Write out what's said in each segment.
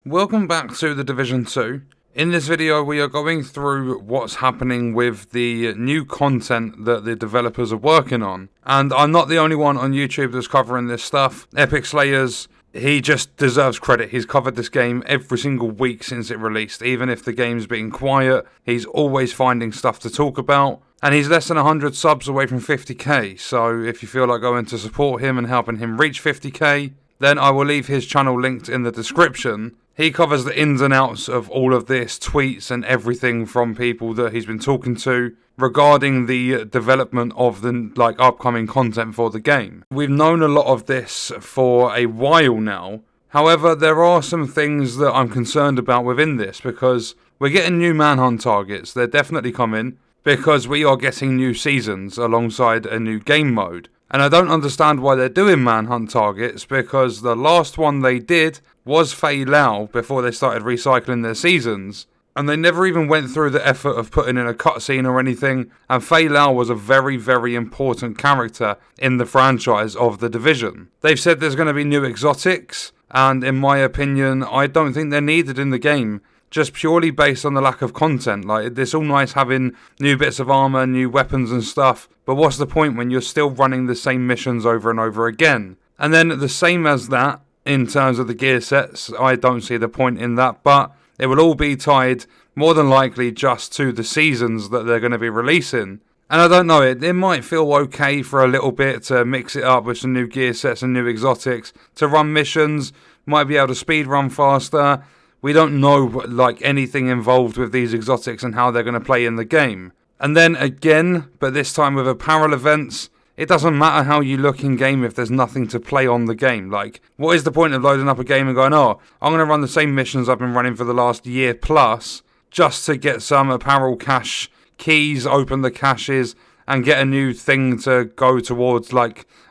Welcome back to The Division 2. In this video we are going through what's happening with the new content that the developers are working on. And I'm not the only one on YouTube that's covering this stuff. Epic Slayers, he just deserves credit. He's covered this game every single week since it released. Even if the game's been quiet, he's always finding stuff to talk about. And he's less than 100 subs away from 50k, so if you feel like going to support him and helping him reach 50k, then I will leave his channel linked in the description. He covers the ins and outs of all of this, tweets and everything from people that he's been talking to regarding the development of the upcoming content for the game. We've known a lot of this for a while now. However, there are some things that I'm concerned about within this because we're getting new Manhunt targets. They're definitely coming because we are getting new seasons alongside a new game mode. And I don't understand why they're doing Manhunt targets because the last one they did was Fei Lao before they started recycling their seasons. And they never even went through the effort of putting in a cutscene or anything. And Fei Lao was a very, very important character in the franchise of The Division. They've said there's going to be new exotics. And in my opinion, I don't think they're needed in the game. Just purely based on the lack of content. Like, it's all nice having new bits of armor, new weapons and stuff, but what's the point when you're still running the same missions over and over again? And then the same as that, in terms of the gear sets, I don't see the point in that, but it will all be tied more than likely just to the seasons that they're going to be releasing. And I don't know, it might feel okay for a little bit to mix it up with some new gear sets and new exotics, to run missions, might be able to speed run faster. We don't know anything involved with these exotics and how they're going to play in the game. And then again, but this time with apparel events, it doesn't matter how you look in game if there's nothing to play on the game. Like, what is the point of loading up a game and going, oh, I'm going to run the same missions I've been running for the last year plus just to get some apparel cache keys, open the caches, and get a new thing to go towards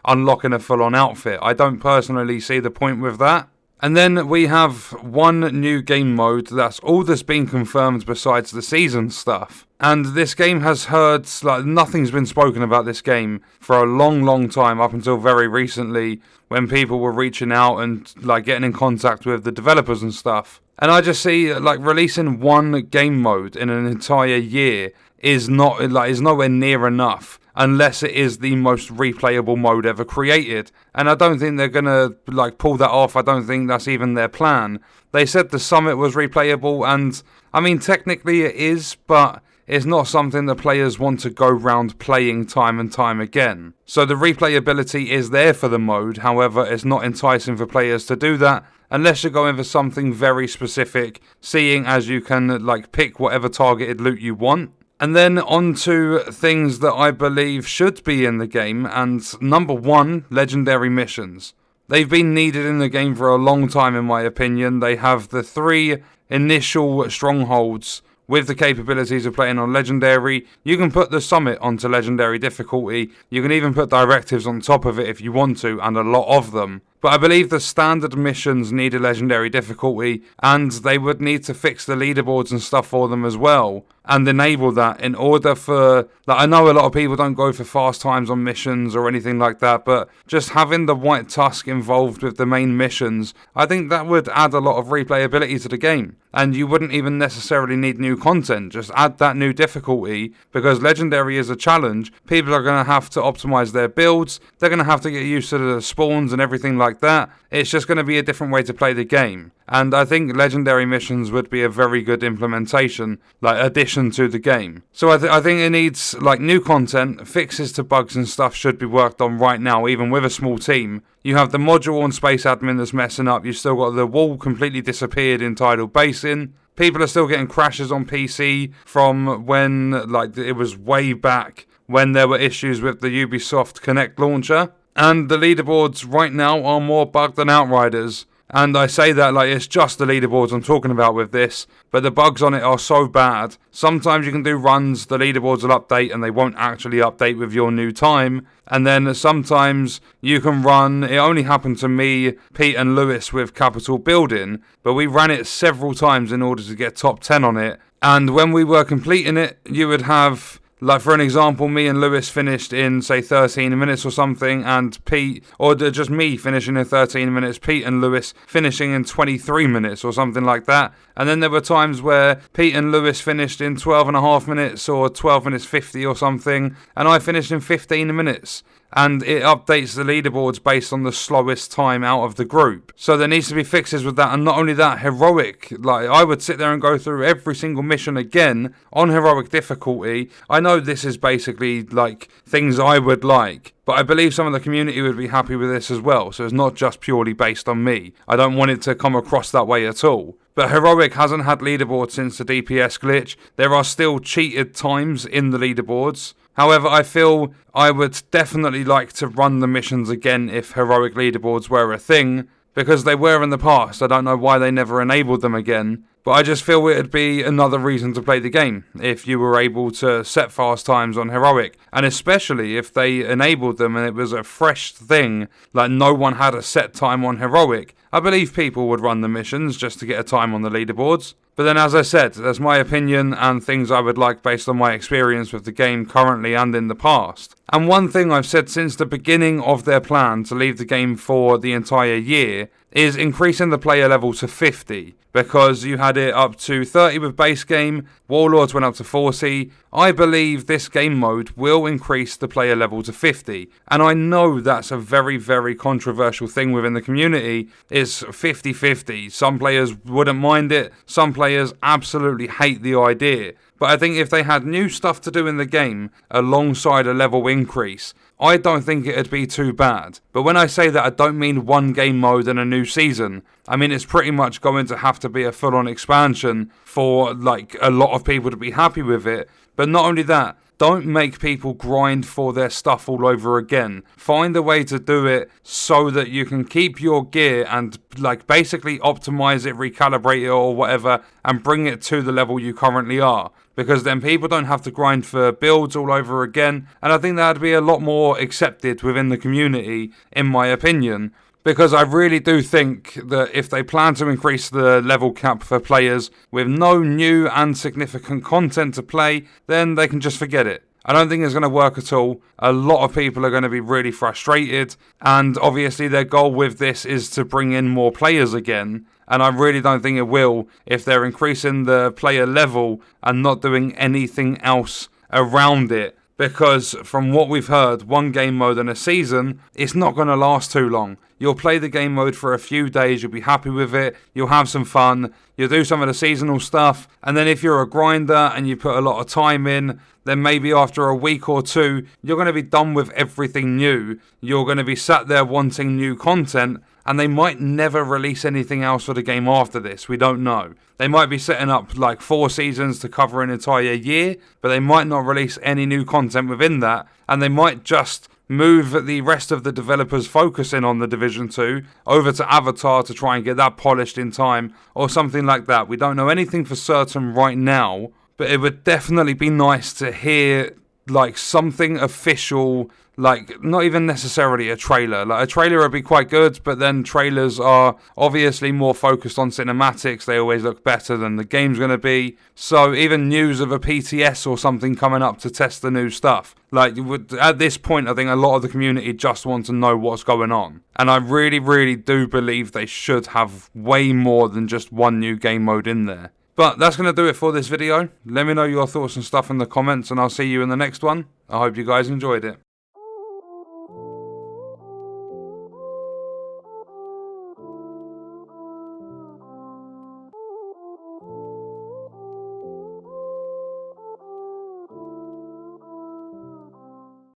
unlocking a full-on outfit. I don't personally see the point with that. And then we have one new game mode, that's all that's been confirmed besides the season stuff. And this game has heard, nothing's been spoken about this game for a long, long time, up until very recently, when people were reaching out and getting in contact with the developers and stuff. And I just see releasing one game mode in an entire year is nowhere near enough. Unless it is the most replayable mode ever created. And I don't think they're going to pull that off. I don't think that's even their plan. They said the summit was replayable, and I mean technically it is, but it's not something that players want to go round playing time and time again. So the replayability is there for the mode, however it's not enticing for players to do that unless you're going for something very specific, seeing as you can pick whatever targeted loot you want. And then on to things that I believe should be in the game, and number one, legendary missions. They've been needed in the game for a long time in my opinion. They have the 3 initial strongholds with the capabilities of playing on legendary. You can put the summit onto legendary difficulty. You can even put directives on top of it if you want to, and a lot of them. But I believe the standard missions need a legendary difficulty, and they would need to fix the leaderboards and stuff for them as well, and enable that in order for... I know a lot of people don't go for fast times on missions or anything like that, but just having the White Tusk involved with the main missions, I think that would add a lot of replayability to the game. And you wouldn't even necessarily need new content, just add that new difficulty, because legendary is a challenge. People are going to have to optimize their builds, they're going to have to get used to the spawns and everything like that. It's just going to be a different way to play the game. And I think legendary missions would be a very good implementation, addition to the game. So I think it needs new content, fixes to bugs and stuff should be worked on right now, even with a small team. You have the module on Space Admin that's messing up. You've still got the wall completely disappeared in Tidal Basin. People are still getting crashes on PC from when it was way back when there were issues with the Ubisoft Connect launcher. And the leaderboards right now are more bugged than Outriders. And I say that it's just the leaderboards I'm talking about with this, but the bugs on it are so bad. Sometimes you can do runs, the leaderboards will update and they won't actually update with your new time. And then sometimes you can run, it only happened to me, Pete and Lewis with Capital Building, but we ran it several times in order to get top 10 on it. And when we were completing it, you would have Like, for an example, me and Lewis finished in, say, 13 minutes or something, and Pete, or just me finishing in 13 minutes, Pete and Lewis finishing in 23 minutes or something like that. And then there were times where Pete and Lewis finished in 12 and a half minutes or 12 minutes 50 or something, and I finished in 15 minutes. And it updates the leaderboards based on the slowest time out of the group. So there needs to be fixes with that. And not only that, heroic. Like, I would sit there and go through every single mission again on heroic difficulty. I know this is basically like things I would like, but I believe some of the community would be happy with this as well. So it's not just purely based on me. I don't want it to come across that way at all. But Heroic hasn't had leaderboards since the DPS glitch. There are still cheated times in the leaderboards. However, I feel I would definitely like to run the missions again if heroic leaderboards were a thing, because they were in the past. I don't know why they never enabled them again, but I just feel it'd be another reason to play the game if you were able to set fast times on heroic, and especially if they enabled them and it was a fresh thing, like no one had a set time on heroic. I believe people would run the missions just to get a time on the leaderboards. But then, as I said, that's my opinion and things I would like based on my experience with the game currently and in the past. And one thing I've said since the beginning of their plan to leave the game for the entire year is increasing the player level to 50. Because you had it up to 30 with base game, Warlords went up to 40. I believe this game mode will increase the player level to 50. And I know that's a very, very controversial thing within the community. It's 50-50. Some players wouldn't mind it. Some players absolutely hate the idea. But I think if they had new stuff to do in the game alongside a level increase, I don't think it'd be too bad. But when I say that, I don't mean one game mode and a new season. I mean, it's pretty much going to have to be a full-on expansion for, like, a lot of people to be happy with it. But not only that, don't make people grind for their stuff all over again. Find a way to do it so that you can keep your gear and, like, basically optimize it, recalibrate it or whatever, and bring it to the level you currently are. Because then people don't have to grind for builds all over again, and I think that'd be a lot more accepted within the community, in my opinion. Because I really do think that if they plan to increase the level cap for players with no new and significant content to play, then they can just forget it. I don't think it's going to work at all. A lot of people are going to be really frustrated, and obviously their goal with this is to bring in more players again. And I really don't think it will if they're increasing the player level and not doing anything else around it. Because from what we've heard, one game mode in a season, it's not going to last too long. You'll play the game mode for a few days, you'll be happy with it, you'll have some fun, you'll do some of the seasonal stuff, and then if you're a grinder and you put a lot of time in, then maybe after a week or two, you're going to be done with everything new. You're going to be sat there wanting new content, and they might never release anything else for the game after this. We don't know. They might be setting up like 4 seasons to cover an entire year, but they might not release any new content within that, and they might just move the rest of the developers focusing on the Division 2 over to Avatar to try and get that polished in time, or something like that. We don't know anything for certain right now, but it would definitely be nice to hear like something official, like not even necessarily a trailer. Like a trailer would be quite good, but then trailers are obviously more focused on cinematics. They always look better than the game's going to be. So even news of a PTS or something coming up to test the new stuff. Like at this point, I think a lot of the community just want to know what's going on. And I really, really do believe they should have way more than just one new game mode in there. But that's going to do it for this video. Let me know your thoughts and stuff in the comments, and I'll see you in the next one. I hope you guys enjoyed it.